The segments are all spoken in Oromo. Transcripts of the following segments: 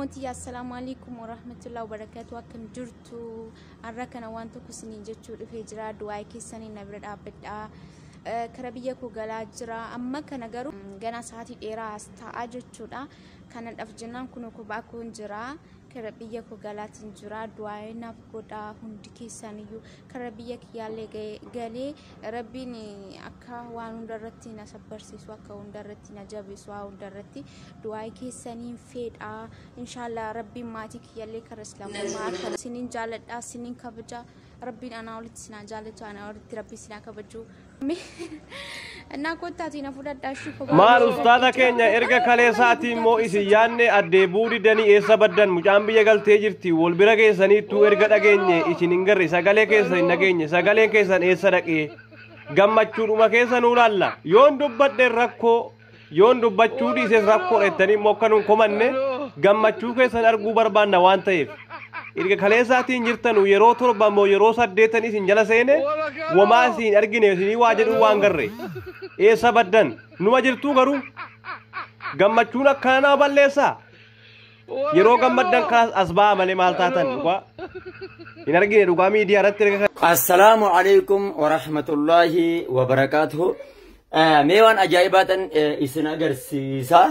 إلموتي السلام عليكم ورحمة الله وبركاته. وكم جرتو أراكنا وانتو كسنين جتشو في إجراء دواي كيساني نبرد أبدا كربية كوغالا جرا أما كنا جرو جنا ساعتي إيرا استعجتشو دا كان الأفجنان كنو كوباكون جرا كربية كوغالا تنجرا دواي نبغدا هندي كيسانيو كربية كيالي جالي ربيني أكا واندرتي نسبرسي سواك واندرتي نجابي سوا واندرتي دواي كيساني فيد إن شاء الله ربي ماتي كيالي كرسلام ما سنين جالت سنين كبجا ربي أنا ولد سنا جالت وأنا ولد ربي سنا كبجو أنا كنت أتينا فودة داشي ما الأستاذ كينيا إرجع كاليساتي مو إسيانة الدبوري دني إيسا بدن مجامبي يقال تجرتي والبركة سني تو إرجع دعيني إشينينغري سجالة كيسان نعيني سجالة كيسان إيسا دكيه gammachuun uma keessa nuuralla yoon dubbadde rakko yoon dubbachuu dhiise rakko ettanii mokkanuun komanne gammachuu keessan arguu barbaanna waan ta'eef erga kaleessaatiin jirtanu yeroo torba moo yeroo 8 isin jala seene wamaa isin argine isin waa jedhu waan garre eessa baddan numa jirtuu garuu gammachuun akkana balleessa yeroo gammaddan kaas asbaa malee maal taatan dhugaa in argine dhugaa miidiyaa irratti السلام عليكم ورحمة الله وبركاته. ميوان أجايبات إسنا قرسيسا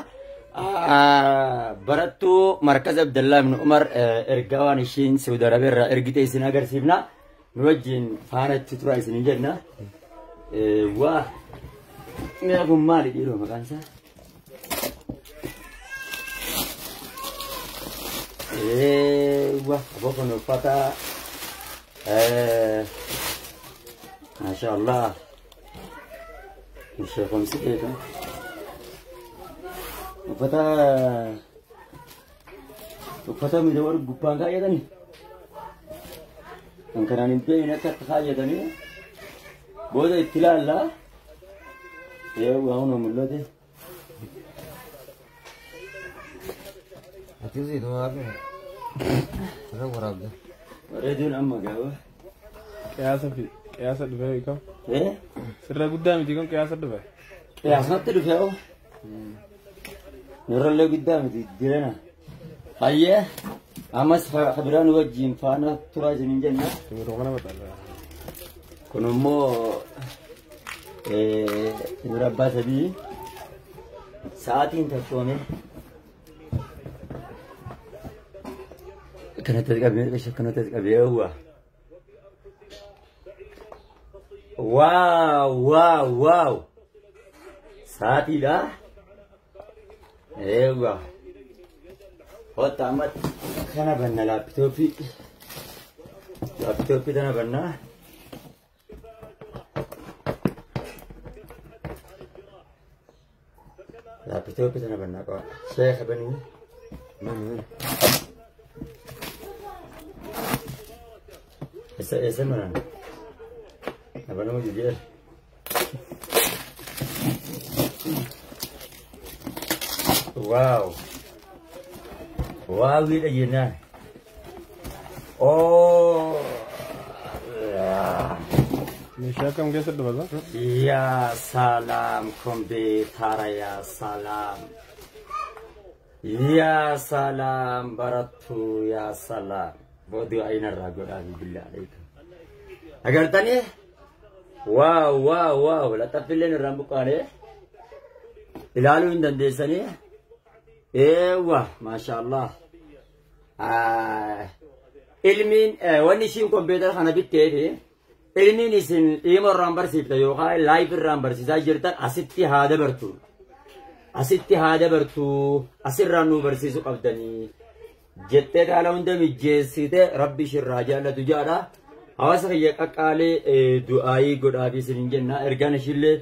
براتو مركز عبد الله بن عمر إرقاوان الشين سعودي عربية إرقيت إسنا قرسيبنا نوجين فانت تترى إسنا جنة واه ميكم مالي ديرو مكانسا واه أبوكو نفتا ما شاء الله الشيخ مسكيك وفتا مدور قبان كاية داني انكنا ننبين كتخاية داني بودا اتلاع الله يو هاونا ملوتي هتيزي دوار هذا وراب ده وريدون أما قهوة قياسة دفاعي كم؟ إيه؟ سر قدامي تيكون قياسة دفاعي قياسة دفاعي نرى اللي قدامي تديرنا هيا أمس خبران وجين فانا تراجع من جنة تمرقنا بطلع كنو مو نربى سبي ساعتين تكوني كانت تتقبل ايش كانت تتقبل هو واو واو واو ساتي لا ايوه قلت عمد كان بنا لابتوبي انا بنا لابتوبي انا بنا شيخ بني من ese mana apa nama dia wow wow ini gimana oh Nisha kamu guys ada apa? Ya salam komputer ya salam ya salam baratu ya salam Bodoh aina ragu lagi bila itu. Agar tanya, wow, la tapilin rambut kare. Ilalu indan desa ni, wah, masya Allah. Ilmin, wani sim komputer hana bitte. Ilmin isin imor rambar sipta yoga live rambar sisa jirta asitti hada bertu, asirranu bersisu abdani. جتة على عندهم الجسد ربي شراجة لا تجارة أواسك يكاكالي دعائي قد أبي سنجنا إرجان شيله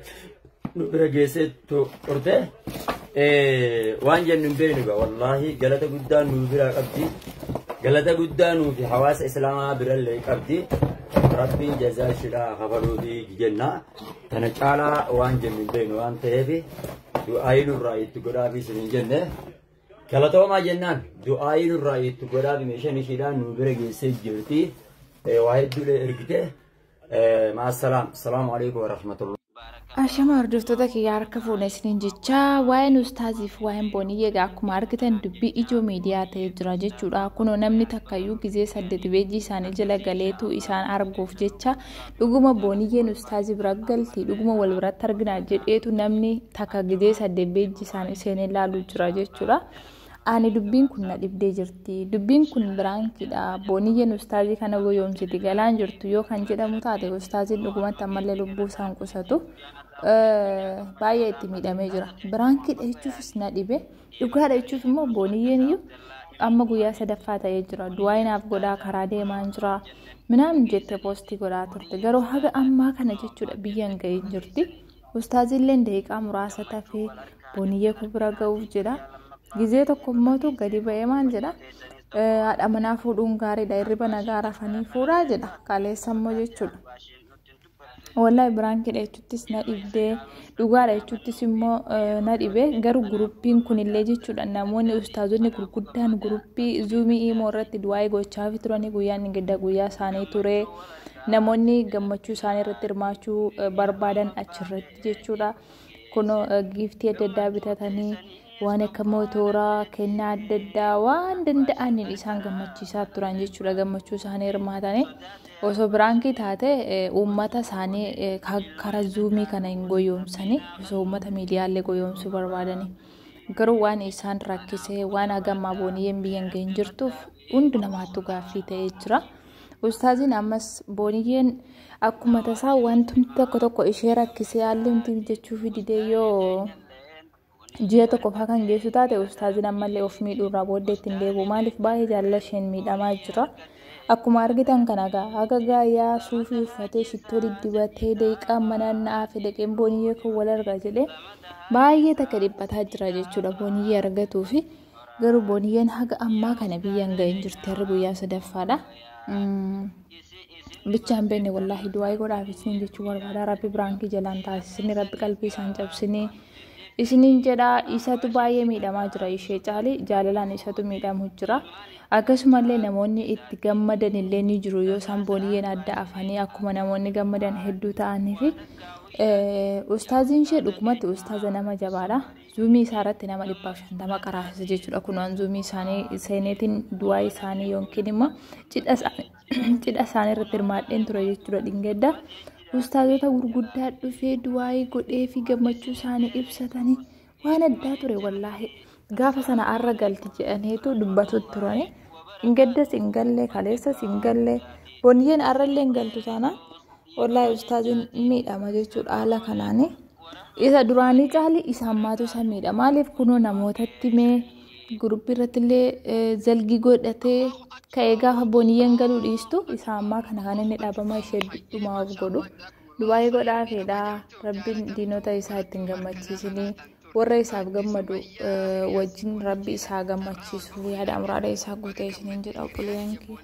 نبرجسد تو أرده وان جنن بينك والله جلته قدام نبرة أبدي جلته قدام في حواس إسلام برا أبدي ربي جزاء شلا خبرو دي جنة تنجالا وان جنن بين وان تهبي دعائي نرأي تقول أبي سنجنا كلاتو ما جنان دعائي الرأي تقرأ بمشان شيلان نبرة جسد جرتي واحد دولة إركته مع السلام عليكم ورحمة الله Ashama hordoftoota kiyyaa harka fuudhee isiniin jecha waa'een ustaaziif waa'een booniyyee akkuma argitan dubbii ijoo miidiyaa ta'ee jira jechuudha. Kunoo namni takkayyuu gizee 8 beejii isaanii jala galeetu isaan arguuf jecha dhuguma booniyyeen ustaazii bira galti dhuguma wal biratti argina jedheetu namni takka gizee 8 beejii isaanii seenee ilaaluu jira jechuudha. Ani dubbiin kun na dhibdee jirti. Dubbiin kun biraankidha. Booniyyeen ustaazii kana goyoomsiti galaan jirtu yoo kan jedhamu taate ustaaziin dhugumatti ammallee lubbuu isaan qusatu. Baay'ee itti miidhamee jira. Biraankidha jechuufis na dhibe. Dhugaadha jechuuf immoo booniyyeen iyyuu amma guyyaa 3ffaa ta'ee jira. Du'aa inaaf godhaa karaa deemaa jira. Minaan jette poostii godhaa turte. Garuu haga ammaa kana jechuudha biyyaan ga'ee jirti. Ustaaziilleen daqiiqaa muraasa tafee booniyyee kun bira ga'uuf jedha. Gizee tokko mootu gadi ba'ee maal jedha haadha manaa fuudhuun gaariidha hirriba nagaa rafanii fuudhaa jedha kaleessa immoo jechuudha. Wallahi biraankidha jechuuttis na dhibdee dhugaadha jechuuttis immoo na dhibee garuu guruppiin kunillee jechuudha namoonni ustaazonni gurguddaan guruppii zuumii imoo irratti du'aa gochaa turanii guyyaan gidda guyyaa isaanii ture namoonni gammachuu isaanii irratti hirmaachuu barbaadan achirratti jechuudha. Kunoo giiftii adda addaa bitatanii waan akka mootoraa kennaa adda addaa waan danda'aniin isaan gammachiisaa turan jechuudha. Gammachuu isaanii hirmaatanii osoo biraankii taate uummata isaanii karaa zuumii kana hin goyoomsanii osoo uummata miidiyaalee goyoomsuu barbaadanii garuu waan isaan rakkisee waan hagammaa booniyyeen biyyan ga'in jirtuuf hundi namaattu gaaffii ta'ee jira. Ustaaziin ammas booniyyeen akkuma tasaa wanti tokko ishee rakkisee haalli hundi jechuufi didee yoo ji'a tokko faa kan geessu taate ustaaziin ammallee of miidhuurraa booddee ittiin deebi'u maaliif baay'ee jaalala isheen miidhamaa jira. Akkuma argitan kana haga gaayyaa suufii uffatee shittoo diddibatee daqiiqaa mananna'aa fi dhaqeen booniyyee kun wal argaa jedhee baay'ee takka dhiphataa jira jechuudha booniyyee argatuu fi garuu booniyyeen haga ammaa kana biyyaan ga'in jirti har'a guyyaa 3ffaadha. Bichaan beenne wallaahi du'aa godhaaf isin jechuu barbaada rabbi biraankii jalaan taasisni rabbi qalbii isaan cabsini. Isiniin jedha isatu baay'ee miidhamaa jira ishee caalee jaalalaan isatu miidhamu jira. Akkasumallee namoonni itti gammadan illee ni jiru yoo isaan booniyyeen adda afanii akkuma namoonni gammadan hedduu ta'anii fi ustaaziin ishee dhugumatti ustaaza nama jabaadha. Zuumii isaa irratti nama 150 qaraasisa jechuudha. Kunuun zuumii isaanii seeneetiin du'aa isaanii yookiin immoo cidha isaanii irratti hirmaadheen ture jechuudha dhingedda. Ustaazota gurguddaa dhufee du'aa godhee fi gammachuu isaanii ibsatanii waan addaa ture wallaahi gaafa sana arra galti jedhaneetu dubbatu turani. Ingedda singallee kaleessa singallee booniyyeen arrallee galtu taanaan wallaahi ustaaziin miidhama jechuudha haala kanaani. Isa duraanii caalii isaan maatu isa miidha maaliif kunoo namootatti mee guruppii irratti illee zalgii godhatee ka'ee gaafa booniyyeen galuu dhiistu isa ammaa kana kan inni dhaabama ishee dhumaa of godhu du'aa godhaa fedhaa rabbiin diinota isaa ittiin gammachiisanii warra isaaf gammadu wajjin rabbi isaa gammachiisu yaada muraada isaa guutee isiniin jedha obboleeyyan kee.